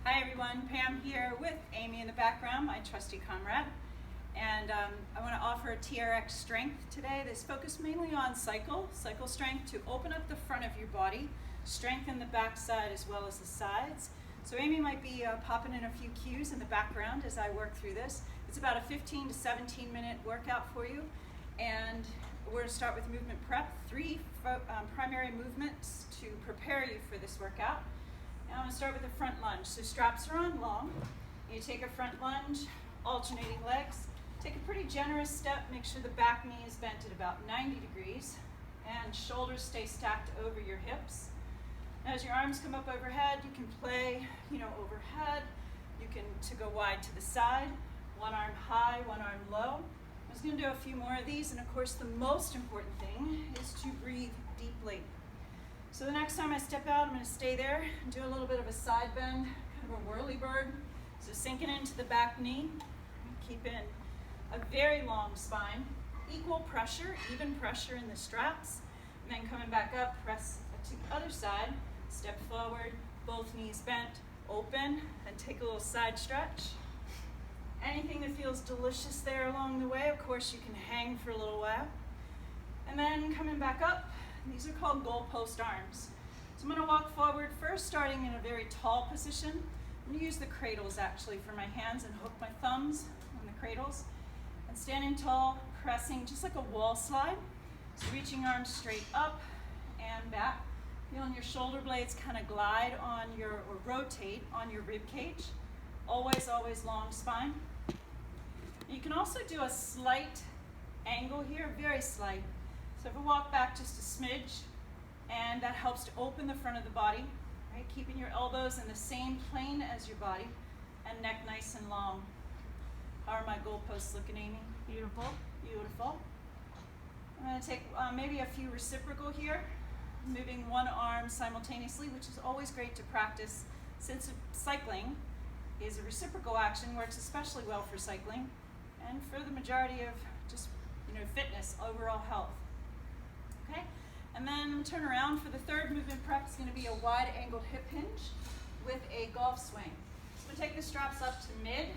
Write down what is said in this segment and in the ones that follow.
Hi everyone, Pam here with Amy in the background, my trusty comrade. And I want to offer a TRX Strength today that's focused mainly on cycle strength to open up the front of your body, strengthen the back side as well as the sides. So Amy might be popping in a few cues in the background as I work through this. It's about a 15 to 17 minute workout for you. And we're going to start with movement prep, three primary movements to prepare you for this workout. Now I'm going to start with the front lunge. So straps are on long. You take a front lunge, alternating legs. Take a pretty generous step. Make sure the back knee is bent at about 90 degrees and shoulders stay stacked over your hips. Now, as your arms come up overhead, you can play, overhead. You can to go wide to the side. One arm high, one arm low. I'm just going to do a few more of these, and of course the most important thing is to breathe deeply. So the next time I step out, I'm going to stay there and do a little bit of a side bend, kind of a whirly bird. So sinking into the back knee, keeping a very long spine, equal pressure, even pressure in the straps, and then coming back up, press to the other side, step forward, both knees bent, open, and take a little side stretch. Anything that feels delicious there along the way, of course you can hang for a little while. And then coming back up, these are called goalpost arms. So I'm going to walk forward first, starting in a very tall position. I'm going to use the cradles actually for my hands and hook my thumbs on the cradles. And standing tall, pressing just like a wall slide. So reaching arms straight up and back. Feeling your shoulder blades kind of glide on or rotate on your rib cage. Always, always long spine. You can also do a slight angle here, very slight. So if I walk back just a smidge, and that helps to open the front of the body, right? Keeping your elbows in the same plane as your body, and neck nice and long. How are my goalposts looking, Amy? Beautiful, beautiful. I'm going to take maybe a few reciprocal here, moving one arm simultaneously, which is always great to practice since cycling is a reciprocal action, works especially well for cycling and for the majority of just fitness, overall health. Okay, and then turn around for the third movement prep. It's going to be a wide angled hip hinge with a golf swing. So we'll take the straps up to mid.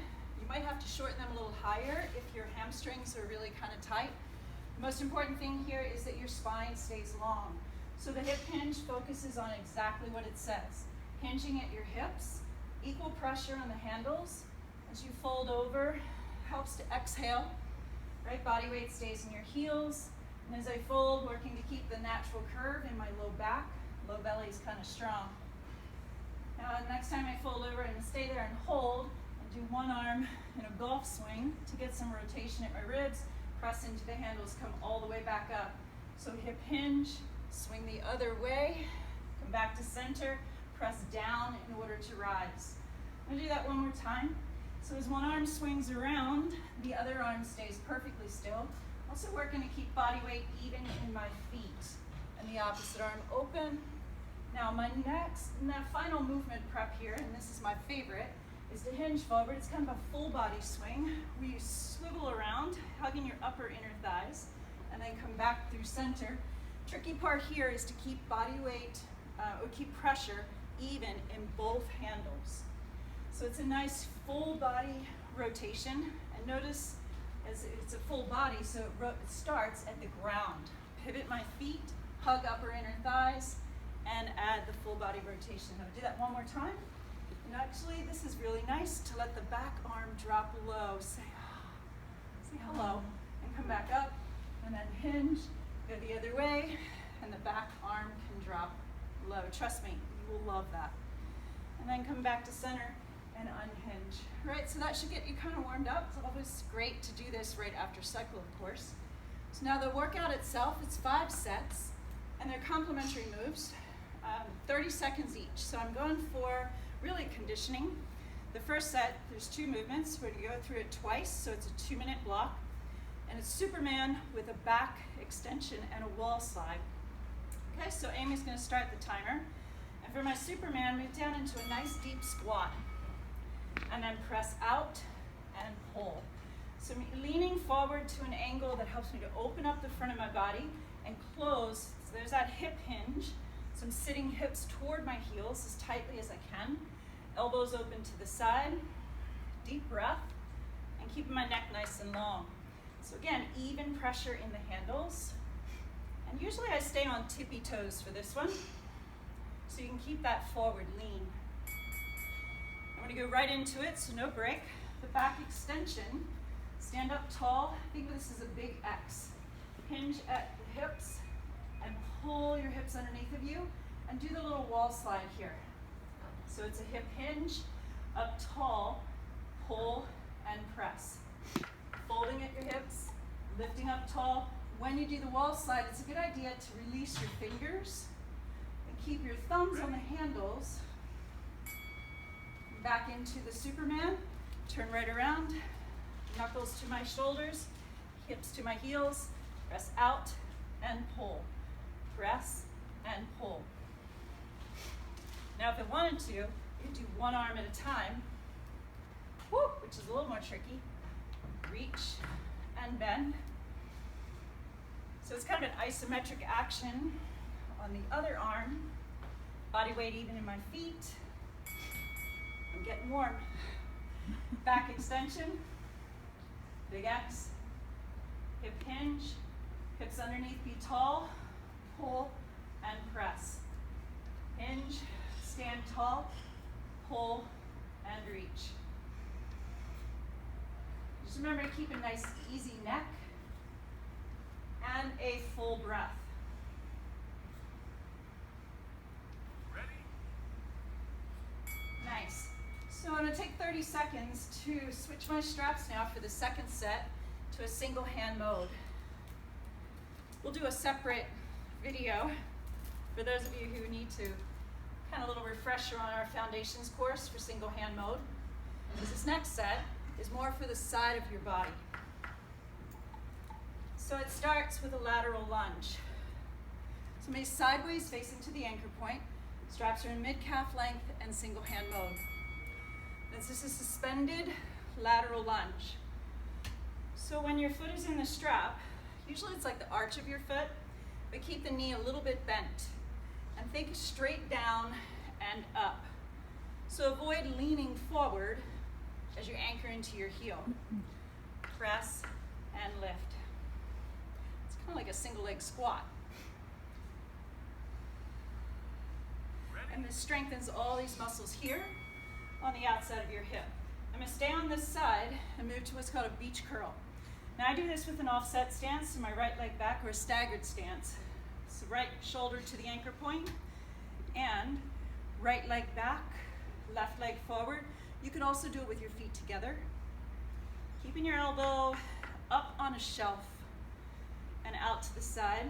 You might have to shorten them a little higher if your hamstrings are really kind of tight. The most important thing here is that your spine stays long. So the hip hinge focuses on exactly what it says. Hinging at your hips, equal pressure on the handles. As you fold over, helps to exhale. Right, body weight stays in your heels. And as I fold, working to keep the natural curve in my low back. Low belly is kind of strong. Now, next time I fold over, I'm going to stay there and hold and do one arm in a golf swing to get some rotation at my ribs. Press into the handles, come all the way back up. So hip hinge, swing the other way, come back to center, press down in order to rise. I'm going to do that one more time. So as one arm swings around, the other arm stays perfectly still. Also working to keep body weight even in my feet. And the opposite arm open. Now my final movement prep here, and this is my favorite, is to hinge forward. It's kind of a full body swing where you swivel around, hugging your upper inner thighs, and then come back through center. Tricky part here is to keep body weight, or keep pressure even in both handles. So it's a nice full body rotation, and notice as it's a full body, so it starts at the ground. Pivot my feet, hug upper inner thighs, and add the full body rotation. I'll do that one more time. And actually, this is really nice to let the back arm drop low. Say hello, and come back up, and then hinge, go the other way, and the back arm can drop low. Trust me, you will love that. And then come back to center and unhinge. All right, so that should get you kind of warmed up. It's always great to do this right after cycle, of course. So now the workout itself, it's 5 sets, and they're complementary moves, 30 seconds each. So I'm going for really conditioning. The first set, there's 2 movements. We're going to go through it twice, so it's a 2-minute block. And it's Superman with a back extension and a wall slide. Okay, so Amy's going to start the timer. And for my Superman, move down into a nice deep squat. And then press out and pull. So I'm leaning forward to an angle that helps me to open up the front of my body and close. So there's that hip hinge. So I'm sitting hips toward my heels as tightly as I can. Elbows open to the side, deep breath, and keeping my neck nice and long. So again, even pressure in the handles. And usually I stay on tippy toes for this one, so you can keep that forward lean. I'm gonna go right into it, so no break. The back extension, stand up tall. Think of this as a big X. Hinge at the hips and pull your hips underneath of you and do the little wall slide here. So it's a hip hinge, up tall, pull and press. Folding at your hips, lifting up tall. When you do the wall slide, it's a good idea to release your fingers and keep your thumbs on the handles. Back into the Superman, turn right around, knuckles to my shoulders, hips to my heels, press out and pull, press and pull. Now if I wanted to, you could do one arm at a time, which is a little more tricky. Reach and bend. So it's kind of an isometric action on the other arm, body weight even in my feet. I'm getting warm. Back extension, big X, hip hinge, hips underneath, be tall, pull and press. Hinge, stand tall, pull and reach. Just remember to keep a nice easy neck and a full breath. Ready? Nice. So I'm going to take 30 seconds to switch my straps now for the second set to a single hand mode. We'll do a separate video for those of you who need to kind of a little refresher on our foundations course for single hand mode. This next set is more for the side of your body. So it starts with a lateral lunge. So maybe sideways facing to the anchor point. Straps are in mid-calf length and single hand mode. This is a suspended lateral lunge. So when your foot is in the strap, usually it's like the arch of your foot, but keep the knee a little bit bent. And think straight down and up. So avoid leaning forward as you anchor into your heel. Press and lift. It's kind of like a single leg squat. And this strengthens all these muscles here on the outside of your hip. I'm gonna stay on this side and move to what's called a beach curl. Now I do this with an offset stance, so my right leg back, or a staggered stance. So right shoulder to the anchor point, and right leg back, left leg forward. You could also do it with your feet together. Keeping your elbow up on a shelf and out to the side.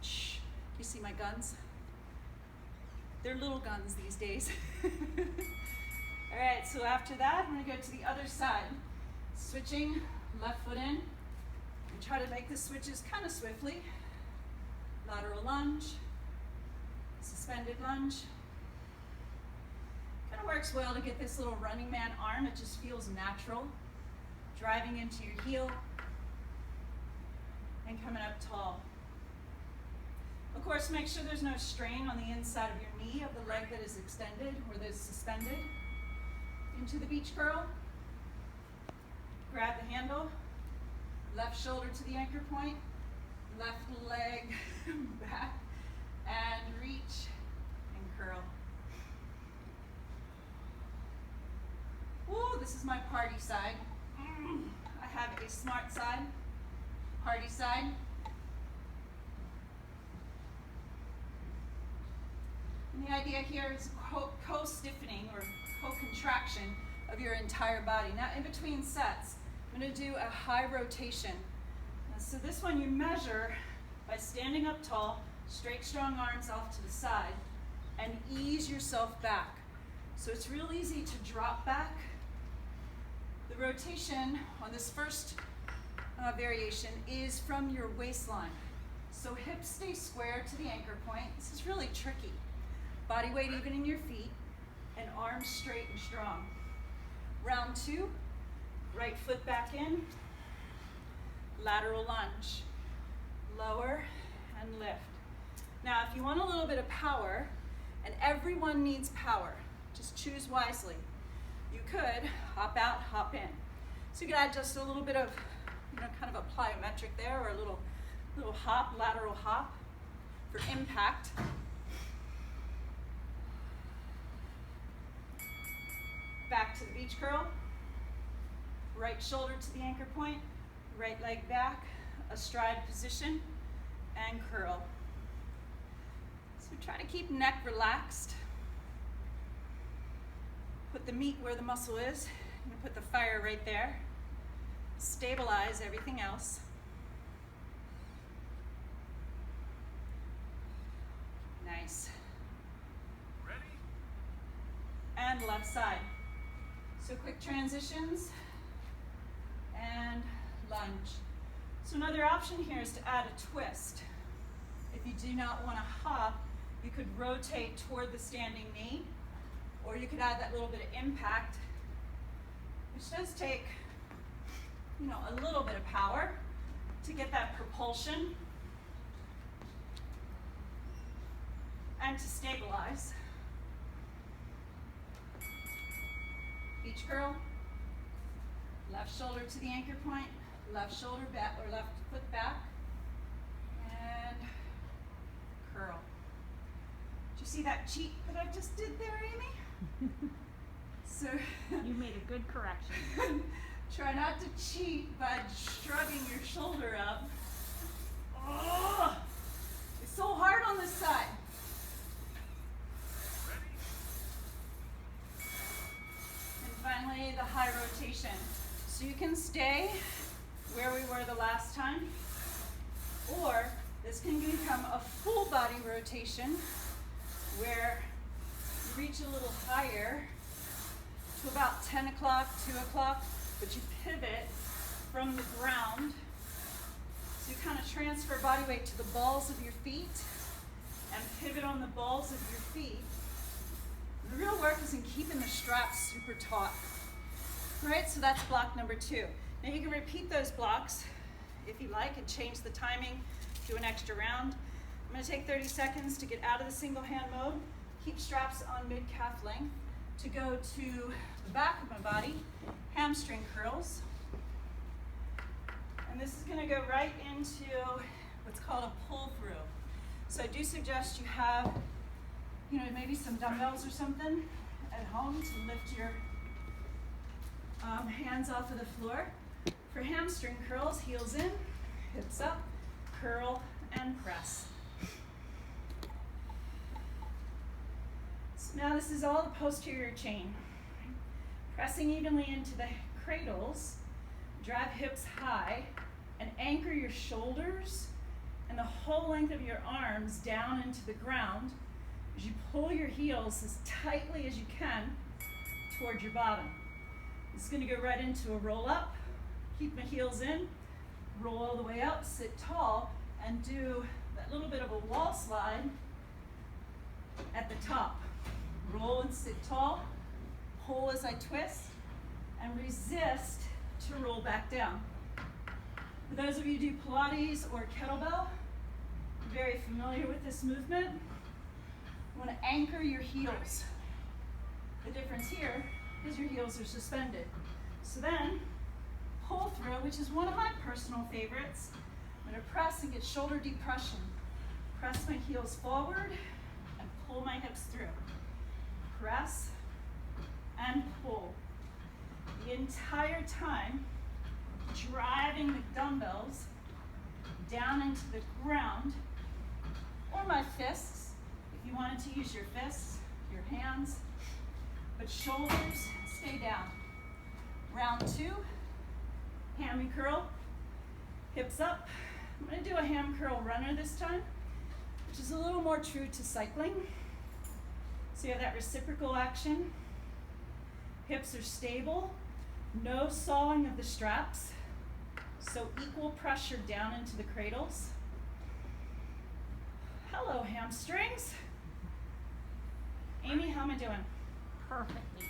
Shh, you see my guns? They're little guns these days. All right, so after that, I'm gonna go to the other side. Switching left foot in. And try to make the switches kind of swiftly. Lateral lunge, suspended lunge. Kind of works well to get this little running man arm. It just feels natural. Driving into your heel and coming up tall. Of course, make sure there's no strain on the inside of your knee of the leg that is extended or that is suspended. Into the beach curl. Grab the handle. Left shoulder to the anchor point. Left leg back and reach and curl. Ooh, this is my party side. I have a smart side, party side. And the idea here is co-stiffening or co-contraction of your entire body. Now in between sets, I'm going to do a high rotation. So this one you measure by standing up tall, straight strong arms off to the side, and ease yourself back. So it's real easy to drop back. The rotation on this first variation is from your waistline. So hips stay square to the anchor point. This is really tricky. Body weight even in your feet, and arms straight and strong. Round two, right foot back in, lateral lunge, lower and lift. Now if you want a little bit of power, and everyone needs power, Just choose wisely. You could hop out, hop in. So you could add just a little bit of, kind of a plyometric there, or a little hop, lateral hop for impact. Back to the beach curl. Right shoulder to the anchor point, right leg back, astride position, and curl. So try to keep neck relaxed. Put the meat where the muscle is. I'm going to put the fire right there. Stabilize everything else. Nice. Ready? And left side. So quick transitions and lunge. So another option here is to add a twist. If you do not want to hop, you could rotate toward the standing knee, or you could add that little bit of impact, which does take, a little bit of power to get that propulsion and to stabilize. Beach curl, left shoulder to the anchor point, left shoulder back, or left foot back, and curl. Did you see that cheat that I just did there, Amy? So You made a good correction. try not to cheat by shrugging your shoulder up. Oh, it's so hard on this side. Ready? And finally, the high rotation. So you can stay where we were the last time, or this can become a full body rotation where you reach a little higher to about 10 o'clock, 2 o'clock, but you pivot from the ground. So you kind of transfer body weight to the balls of your feet and pivot on the balls of your feet. The real work is in keeping the straps super taut. Right, so that's block number 2. Now you can repeat those blocks if you like and change the timing, do an extra round. I'm going to take 30 seconds to get out of the single hand mode, keep straps on mid-calf length, to go to the back of my body, hamstring curls. And this is going to go right into what's called a pull through. So I do suggest you have, maybe some dumbbells or something at home to lift your hands off of the floor. For hamstring curls, heels in, hips up, curl, and press. So now this is all the posterior chain. Pressing evenly into the cradles, drive hips high, and anchor your shoulders and the whole length of your arms down into the ground as you pull your heels as tightly as you can toward your bottom. This is going to go right into a roll up. Keep my heels in, roll all the way up, sit tall, and do that little bit of a wall slide at the top. Roll and sit tall, pull as I twist, and resist to roll back down. For those of you who do Pilates or kettlebell, you're very familiar with this movement. You want to anchor your heels. The difference here is your heels are suspended. So then, pull through, which is one of my personal favorites. I'm going to press and get shoulder depression. Press my heels forward and pull my hips through. Press and pull. The entire time, driving the dumbbells down into the ground, or my fists, if you wanted to use your fists, your hands, but shoulders stay down. Round 2, hammy curl, hips up. I'm going to do a ham curl runner this time, which is a little more true to cycling. So you have that reciprocal action. Hips are stable, no sawing of the straps, so equal pressure down into the cradles. Hello, hamstrings. Amy, how am I doing? Perfectly.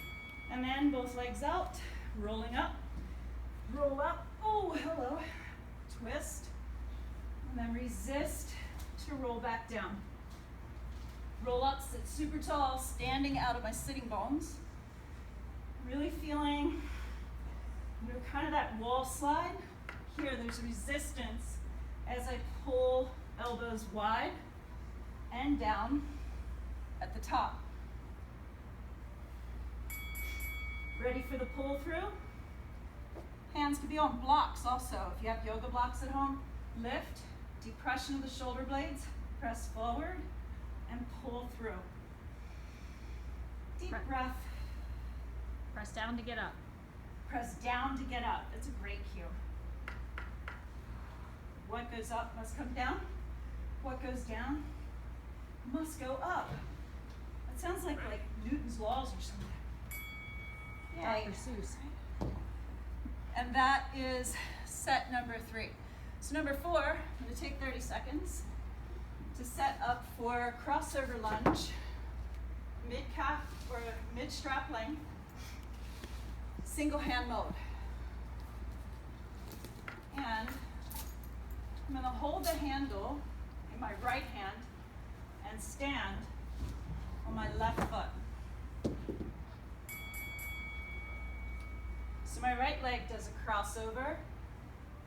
And then both legs out, rolling up, roll up, oh, hello, twist, and then resist to roll back down. Roll-ups, sit super tall, standing out of my sitting bones. Really feeling, kind of that wall slide. Here, there's resistance as I pull elbows wide and down at the top. Ready for the pull through? Hands can be on blocks also. If you have yoga blocks at home, lift, depression of the shoulder blades, press forward, and pull through. Deep breath. Press down to get up. Press down to get up. That's a great cue. What goes up must come down. What goes down must go up. That sounds like Newton's laws or something. Yay. Dr. Seuss. And that is set number 3. So number 4, I'm going to take 30 seconds to set up for crossover lunge, mid-calf or mid-strap length, single hand mode. And I'm going to hold the handle in my right hand and stand on my left foot. So my right leg does a crossover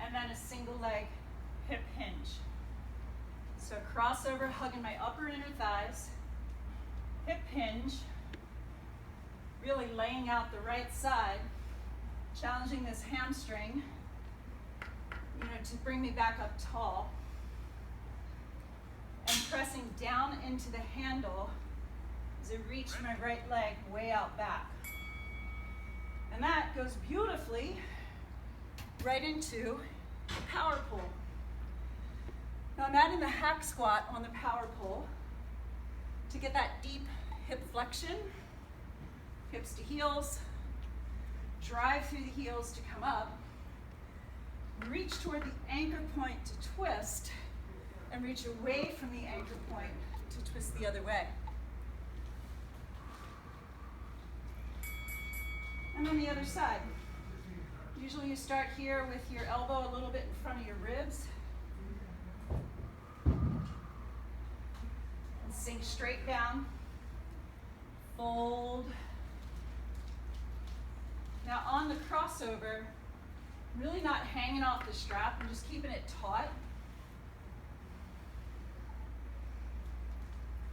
and then a single leg hip hinge. So crossover, hugging my upper inner thighs, hip hinge, really laying out the right side, challenging this hamstring, to bring me back up tall, and pressing down into the handle as I reach my right leg way out back. And that goes beautifully right into the power pull. Now I'm adding the hack squat on the power pull to get that deep hip flexion, hips to heels, drive through the heels to come up, reach toward the anchor point to twist, and reach away from the anchor point to twist the other way. And on the other side, usually you start here with your elbow a little bit in front of your ribs. And sink straight down, fold. Now on the crossover, really not hanging off the strap, I'm just keeping it taut.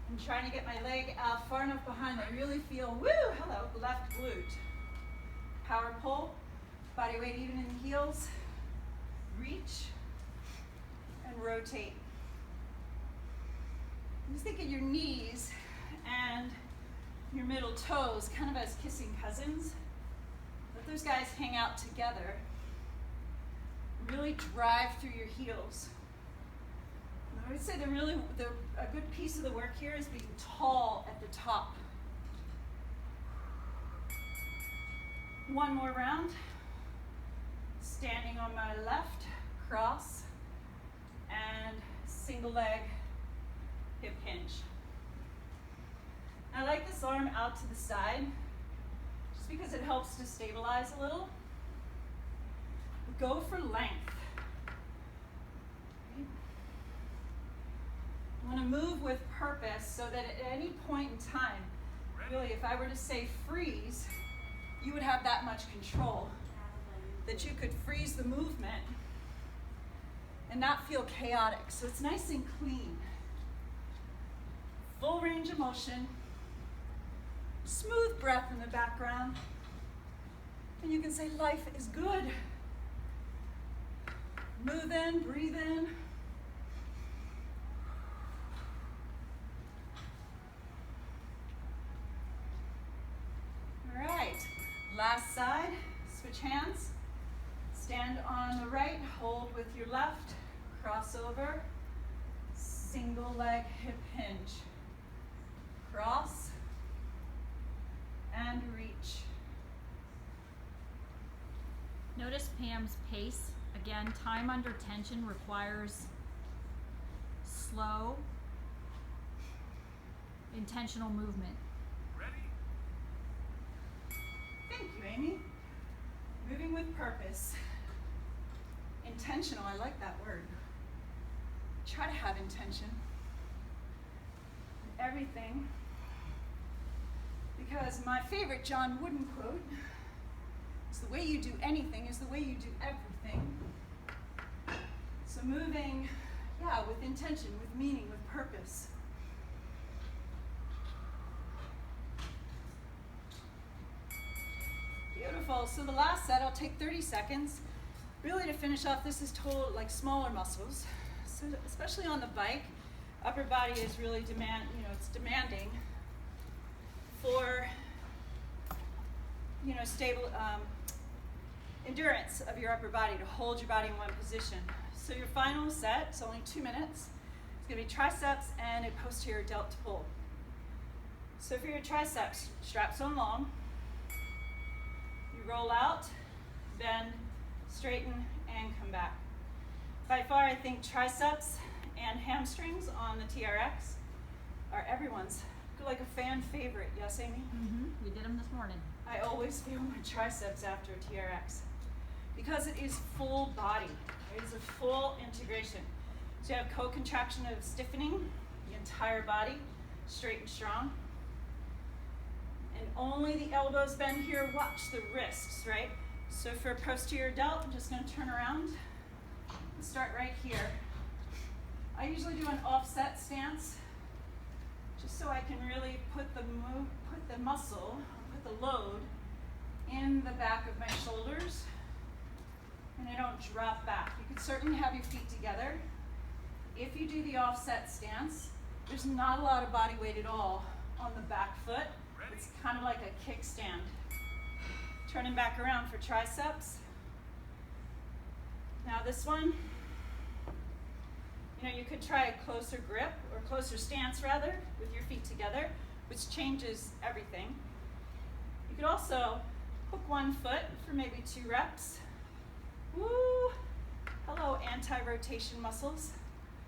I'm trying to get my leg out far enough behind that I really feel, woo, hello, left glute. Power pull, body weight even in the heels. Reach and rotate. Just think of your knees and your middle toes kind of as kissing cousins. Let those guys hang out together. Really drive through your heels. And I would say a good piece of the work here is being tall at the top. One more round. Standing on my left, cross, and single leg hip hinge. I like this arm out to the side just because it helps to stabilize a little. Go for length. I want to move with purpose so that at any point in time, really, if I were to say freeze, you would have that much control that you could freeze the movement and not feel chaotic. So it's nice and clean. Full range of motion, smooth breath in the background, and you can say life is good. Move in, breathe in. All right, last side, switch hands. Stand on the right, hold with your left, cross over, single leg hip hinge. Cross and reach. Notice Pam's pace. Again, time under tension requires slow, intentional movement. Ready? Thank you, Amy. Moving with purpose. Intentional, I like that word. Try to have intention. everything because my favorite John Wooden quote is the way you do anything is the way you do everything. So moving, with intention, with meaning, with purpose. Beautiful. So the last set, I'll take 30 seconds. Really to finish off, this is total like smaller muscles. So especially on the bike, upper body is really it's demanding for, stable endurance of your upper body to hold your body in one position. So your final set, it's only 2 minutes. It's gonna be triceps and a posterior delt pull. So for your triceps, straps on long. You roll out, bend, straighten, and come back. By far, I think triceps and hamstrings on the TRX are everyone's, like a fan favorite. Yes, Amy? Mm-hmm. We did them this morning. I always feel my triceps after a TRX because it is full body. It is a full integration. So you have co-contraction of stiffening the entire body, straight and strong. And only the elbows bend here. Watch the wrists, right? So for posterior delt, I'm just going to turn around and start right here. I usually do an offset stance just so I can really put the muscle, put the load in the back of my shoulders and I don't drop back. You can certainly have your feet together. If you do the offset stance, there's not a lot of body weight at all on the back foot. It's kind of like a kickstand. Turning back around for triceps. Now this one, you could try a closer grip or closer stance rather with your feet together, which changes everything. You could also hook one foot for maybe 2 reps. Woo! Hello, anti-rotation muscles.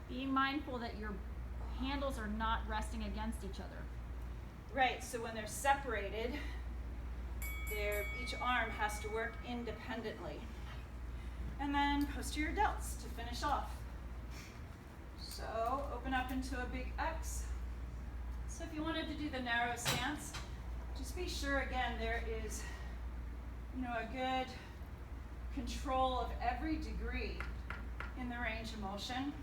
Being mindful that your handles are not resting against each other. Right, so when they're separated, each arm has to work independently. And then posterior delts to finish off. So open up into a big X. So if you wanted to do the narrow stance, just be sure again there is a good control of every degree in the range of motion.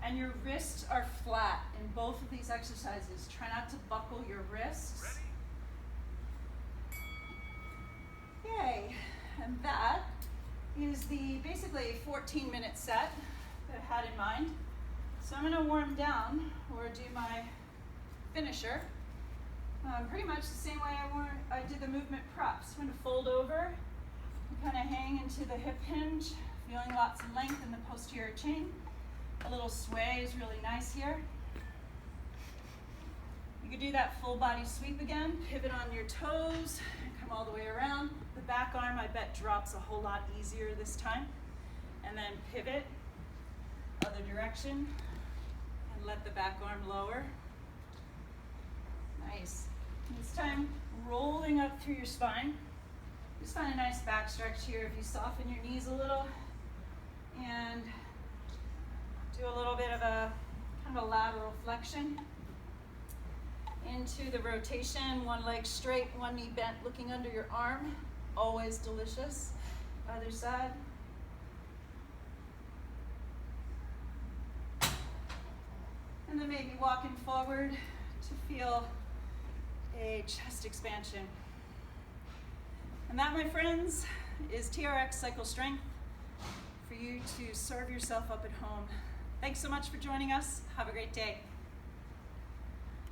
And your wrists are flat in both of these exercises. Try not to buckle your wrists. Yay. And that is basically 14-minute set that I had in mind. So I'm going to warm down or do my finisher pretty much the same way I did the movement props. I'm going to fold over and kind of hang into the hip hinge, feeling lots of length in the posterior chain. A little sway is really nice here. You could do that full body sweep again, pivot on your toes, and come all the way around. The back arm, I bet, drops a whole lot easier this time. And then pivot, other direction, and let the back arm lower. Nice. And this time, rolling up through your spine. Just find a nice back stretch here if you soften your knees a little. And do a little bit of a kind of a lateral flexion into the rotation, one leg straight, one knee bent, looking under your arm. Always delicious. Other side. And then maybe walking forward to feel a chest expansion. And that, my friends, is TRX Cycle Strength for you to serve yourself up at home. Thanks so much for joining us. Have a great day.